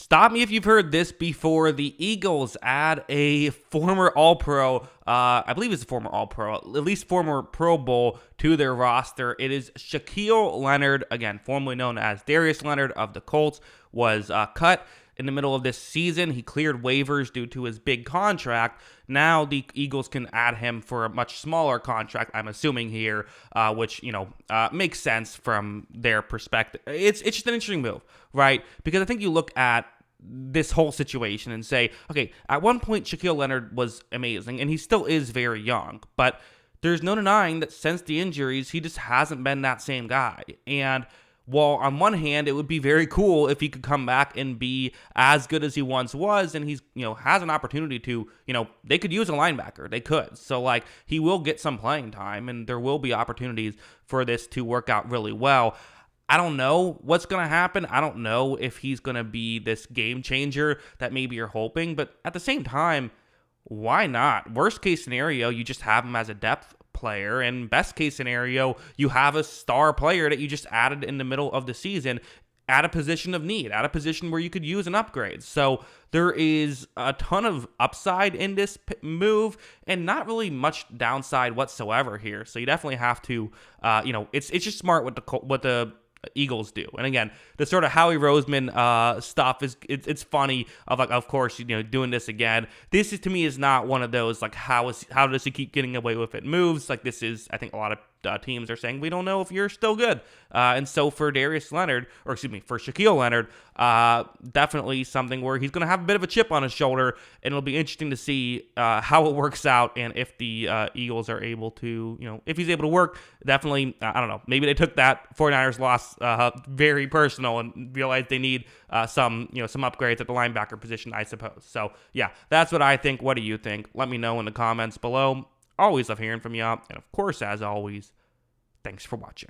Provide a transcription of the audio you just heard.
Stop me if you've heard this before. The Eagles add a former All-Pro, I believe it's a former All-Pro, at least former Pro Bowl to their roster. It is Shaquille Leonard, again, formerly known as Darius Leonard of the Colts, was cut in the middle of this season. He cleared waivers due to his big contract. Now the Eagles can add him for a much smaller contract, I'm assuming here, which, makes sense from their perspective. It's just an interesting move, right? Because I think you look at this whole situation and say, okay, at one point Shaquille Leonard was amazing, and he still is very young, but there's no denying that since the injuries, he just hasn't been that same guy. And while on one hand, it would be very cool if he could come back and be as good as he once was, and he's, has an opportunity to, they could use a linebacker. They could. So, he will get some playing time, and there will be opportunities for this to work out really well. I don't know what's going to happen. I don't know if he's going to be this game changer that maybe you're hoping, but at the same time, why not? Worst case scenario, you just have him as a depth player, and best case scenario, you have a star player that you just added in the middle of the season at a position of need, at a position where you could use an upgrade. So there is a ton of upside in this move and not really much downside whatsoever here. So you definitely have to, it's just smart what the Eagles do. And again, the sort of Howie Roseman stuff it's funny of course, doing this again. This is, to me, is not one of those how does he keep getting away with it moves. This is, I think a lot of teams are saying, we don't know if you're still good. And so for Darius Leonard, for Shaquille Leonard, definitely something where he's going to have a bit of a chip on his shoulder, and it'll be interesting to see how it works out, and if the Eagles are able to, if he's able to work. Definitely, I don't know, maybe they took that 49ers loss very personal and realized they need some upgrades at the linebacker position, I suppose. So yeah, that's what I think. What do you think? Let me know in the comments below. Always love hearing from you. And of course, as always, thanks for watching.